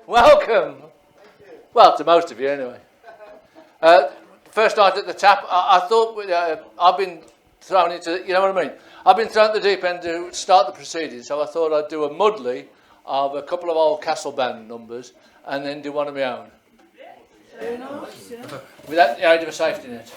Welcome. Well, to most of you anyway. First night at the Tap, I thought I've been thrown into, you know what I mean? I've been thrown at the deep end to start the proceedings, so I thought I'd do a mudley of a couple of old Castle Band numbers and then do one of my own. Without the aid of a safety net.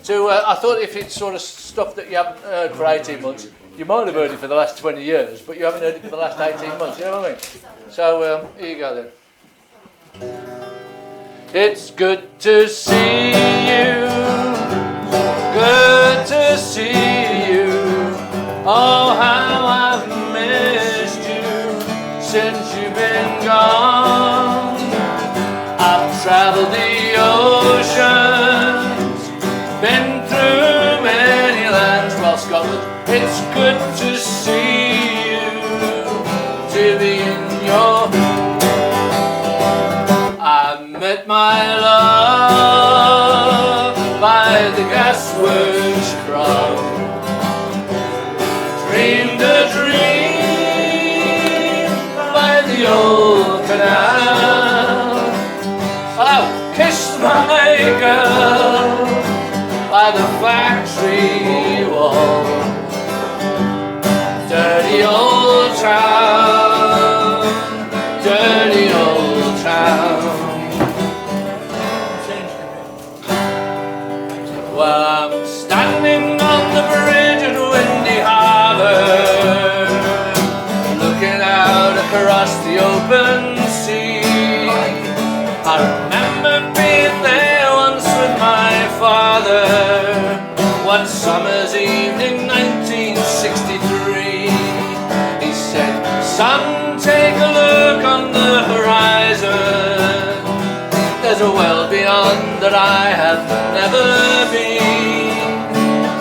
So I thought if it's sort of stuff that you haven't heard for 18 months, you might have heard it for the last 20 years, but you haven't heard it for the last 18 months, you know what I mean? So here you go then. It's good to see you, good to see you. Oh, how I've missed you since you've been gone. I've traveled the oceans, been through many lands. Well, Scotland, it's good to see you, to be in your. I met my love by the gasworks cross, dreamed a dream by the old canal. I've kissed my girl by the factory wall. Dirty old town, dirty old town. Well, I'm standing on the bridge at Windy Harbour, looking out across the open sea. I remember being there once with my father, one summer's evening, 1963. He said, "Son, take a look on the horizon. There's a world beyond that I have never been,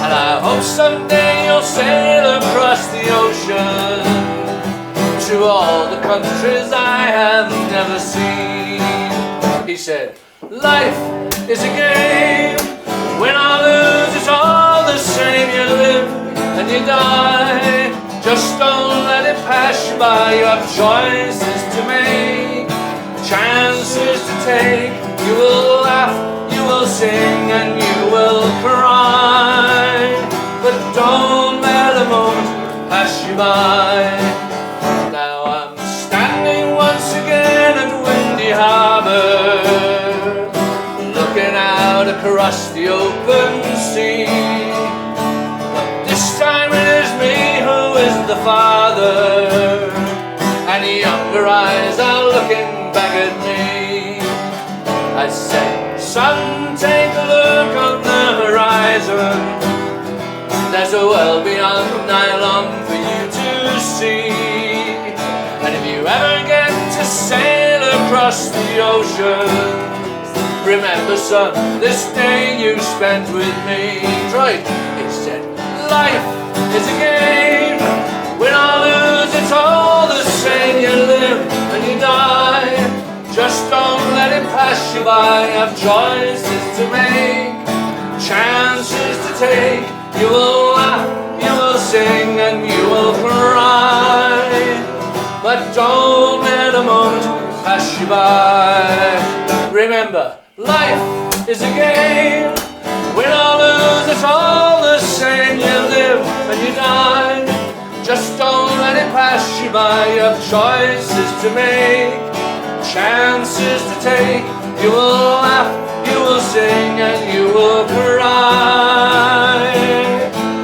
and I hope someday you'll sail across the ocean to all the countries I have never seen." He said, "Life is a game. Win or lose, it's all the same. You live and you die. Just don't let it pass you by. You have choices to make, chances to take. You will laugh, you will sing, and you will cry. But don't let a moment pass you by." Now I'm standing once again at Windy Harbour, looking out across the open sea. But this time it is me who is the father, and the younger eyes are looking back at me. I said, "Son, take a look on the horizon. There's a world beyond I long for you to see. And if you ever get to sail across the ocean, remember, son, this day you spent with me." Right, he said, "Life is a game. Win or lose, it's all the same. You live and you die. Just don't let it pass you by. Have choices to make, chances to take. You will laugh, you will sing, and you will cry. But don't let a moment pass you by. Remember, life is a game. Win or lose, it's all the same. You live and you die. Just don't let it pass you by. You have choices to make, chances to take. You will laugh, you will sing, and you will cry.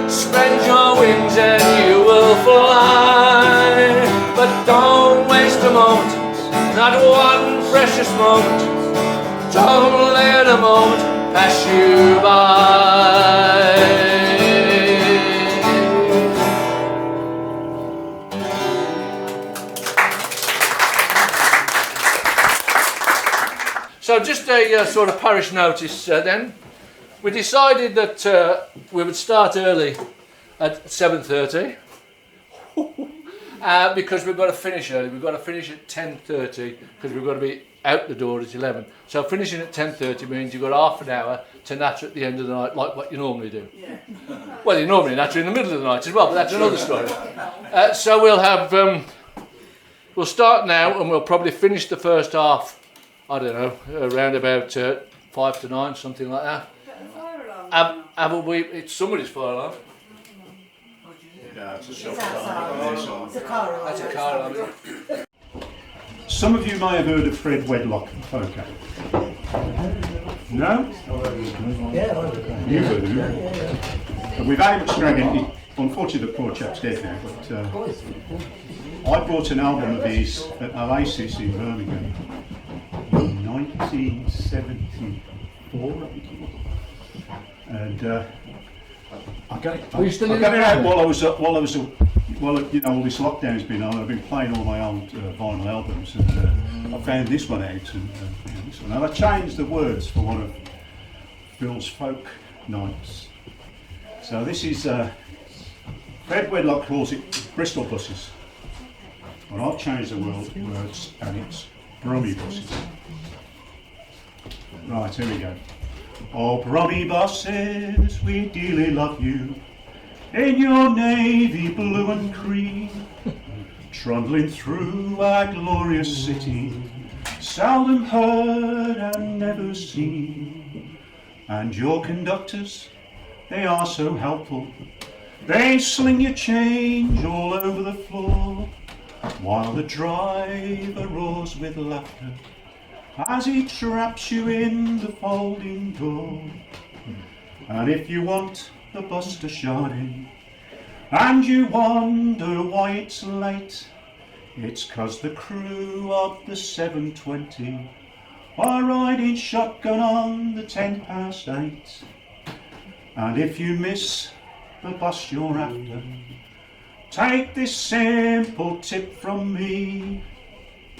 Spread your wings and you will fly. But don't waste a moment, not one precious moment. Don't let a moment pass you by." So just a sort of parish notice then. We decided that we would start early at 7:30 because we've got to finish early. We've got to finish at 10:30 because we've got to be out the door at 11. So finishing at 10:30 means you've got half an hour to natter at the end of the night like what you normally do. Yeah. Well, you normally natter in the middle of the night as well, but that's another story. So we'll We'll start now and we'll probably finish the first half, I don't know, around about 5 to 9, something like that. Haven't we? It's somebody's fire alarm. Yeah, it's a It's a car alarm. That's a car alarm. Some of you may have heard of Fred Wedlock folk. No? Yeah, You've heard of him. But we've had him at Stragan. Unfortunately, the poor chap's dead now. But I bought an album of his at Oasis in Birmingham in 1974, I think it was. And I got it out while I was you know, all this lockdown's been on. I've been playing all my old vinyl albums, and I found this one out. And this one. And I changed the words for one of Bill's folk nights. So this is Fred Wedlock calls it Bristol buses, but I've changed the words, and it's Brummy buses. Right, here we go. Oh, Brummy buses, we dearly love you, in your navy blue and cream, trundling through our glorious city, seldom heard and never seen. And your conductors, they are so helpful, they sling your change all over the floor, while the driver roars with laughter as he traps you in the folding door. And if you want the bus to shine in, and you wonder why it's late, it's 'cause the crew of the 720 are riding shotgun on the 8:10. And if you miss the bus you're after, take this simple tip from me: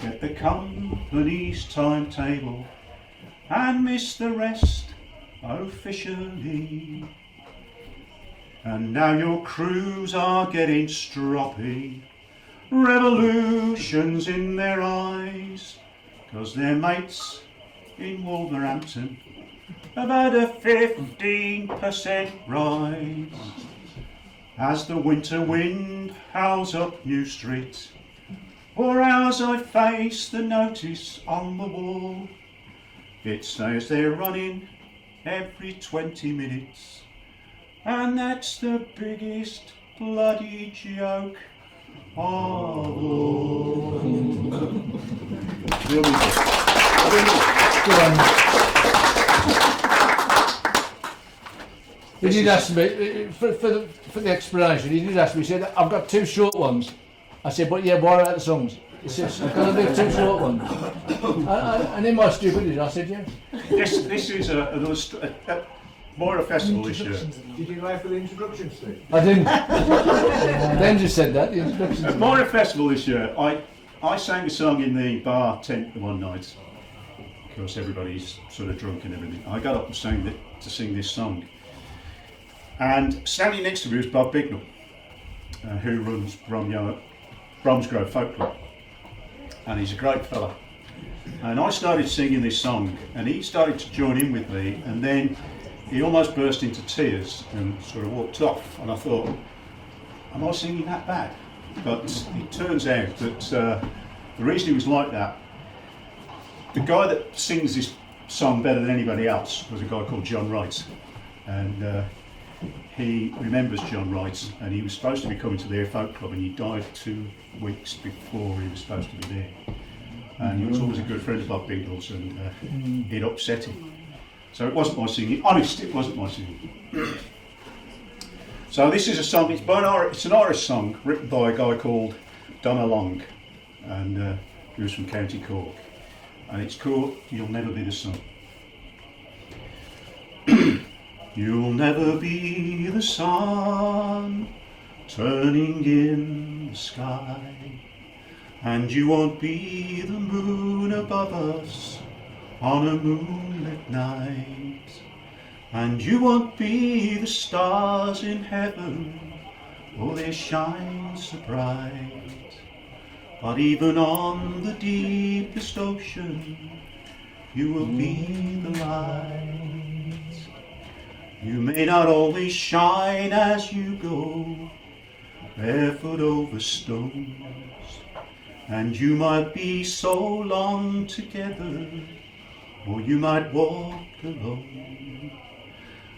get the company's timetable and miss the rest officially. And now your crews are getting stroppy, revolutions in their eyes, 'cause their mates in Wolverhampton have had a 15% rise. As the winter wind howls up New Street, for hours I face the notice on the wall. It says they're running every 20 minutes, and that's the biggest bloody joke of all. He did ask me, for the explanation, he did ask me, he said, I've got 2 short ones. I said, but yeah, what about the songs? He said, can I do 2 short ones? And in my stupidity, I said, yeah. This is more a festival this year. Did you write for the introduction, Steve? I didn't. Then just said that, the introduction. More a festival this year. I sang a song in the bar tent one night. Of course, everybody's sort of drunk and everything. I got up and sang to sing this song. And standing next to me was Bob Bignell, who runs Bromsgrove Folk Club. And he's a great fella. And I started singing this song, and he started to join in with me, and then he almost burst into tears and sort of walked off. And I thought, am I singing that bad? But it turns out that the reason he was like that, the guy that sings this song better than anybody else was a guy called John Wright. And he remembers John Wright, and he was supposed to be coming to their folk club, and he died 2 weeks before he was supposed to be there. And he was always a good friend of Bob Bignell's, and it upset him. So it wasn't my singing. Honest, it wasn't my singing. So this is a song. It's an Irish song written by a guy called Donna Long, and he was from County Cork, and it's called "You'll Never Be the Sun." You'll never be the sun turning in the sky, and you won't be the moon above us on a moonlit night, and you won't be the stars in heaven, oh they shine so bright. But even on the deepest ocean, you will be the light. You may not always shine as you go barefoot over stones, And you might be so long together, or you might walk alone.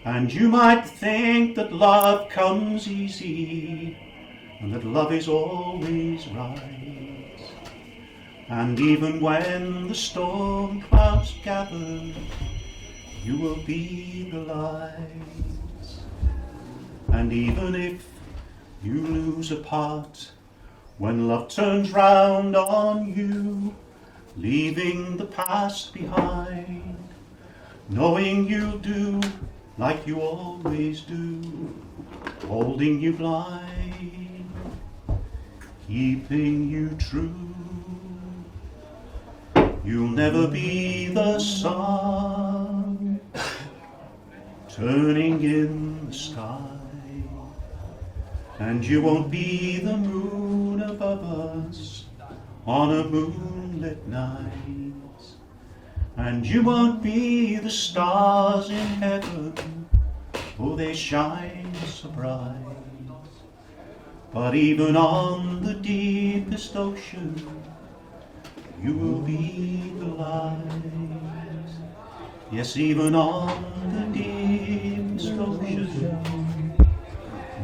And you might think that love comes easy, and that love is always right. And even when the storm clouds gather, you will be the light. And even if you lose a part, when love turns round on you, leaving the past behind, knowing you'll do like you always do, holding you blind, keeping you true. You'll never be the sun turning in the sky, and you won't be the moon above us on a moonlit night, and you won't be the stars in heaven, oh they shine so bright. But even on the deepest ocean, you will be the light. Yes, even on the deepest ocean,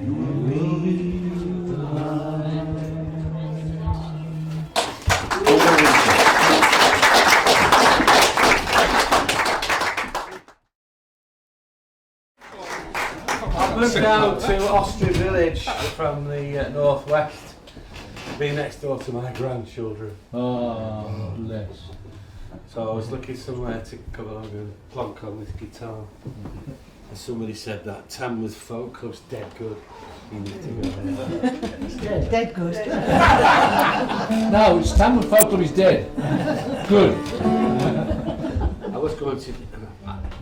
you will be the light. I've moved down to Austria Village from the northwest, being next door to my grandchildren. Oh, bless. So I was looking somewhere to come along and plonk on this guitar. And somebody said that Tamworth Folk Club's dead good. You need to go there. Dead good. No, it's Tamworth Folk Club is dead. Good. I was going to...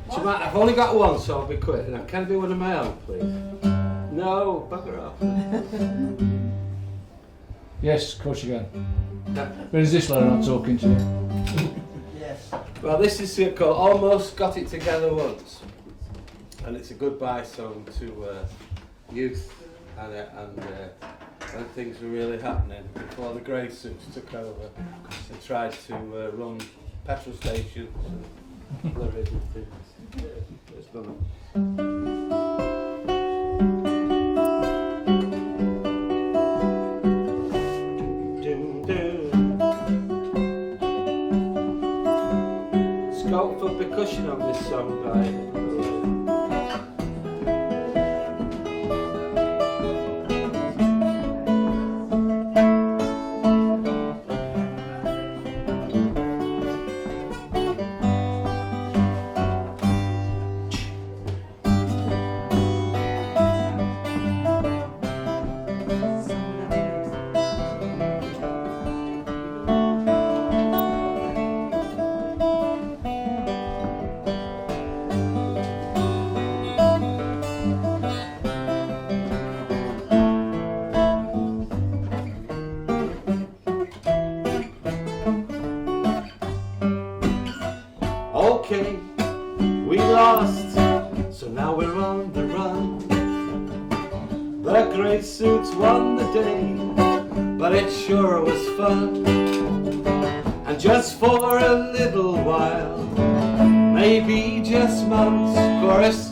I've only got one, so I'll be quick. Can I do one of my own, please? No, bugger off. Yes, of course you can. No. Where's this lad I'm talking to? Yes. Well, this is called Almost Got It Together Once. And it's a goodbye song to youth and when things were really happening, before the grey suits took over. They tried to run petrol stations and lorries and things. It's fun. Scope for percussion on this song, right? Okay, we lost, so now we're on the run. The grey suits won the day, but it sure was fun. And just for a little while, maybe just months, chorus,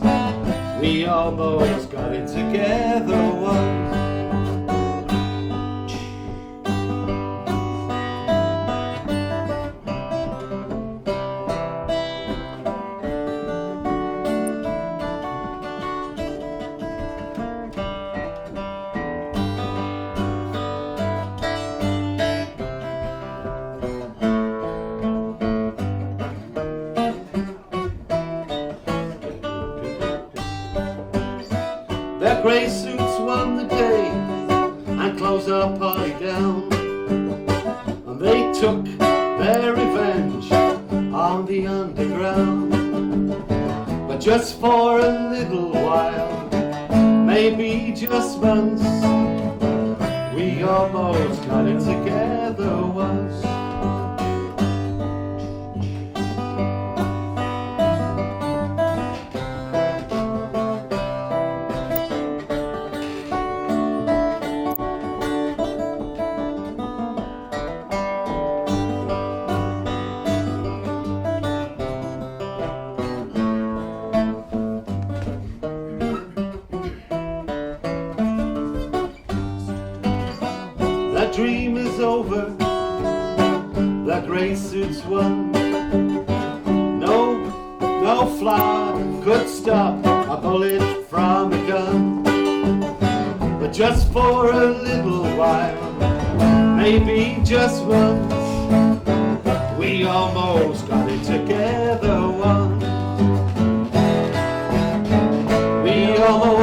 we almost got it together once. The grey suits won the day and closed our party down, and they took their revenge on the underground. But just for a little while, maybe just months, we almost got it together once. the grey suits won. No flower could stop a bullet from a gun. But just for a little while, maybe just once, we almost got it together once. We almost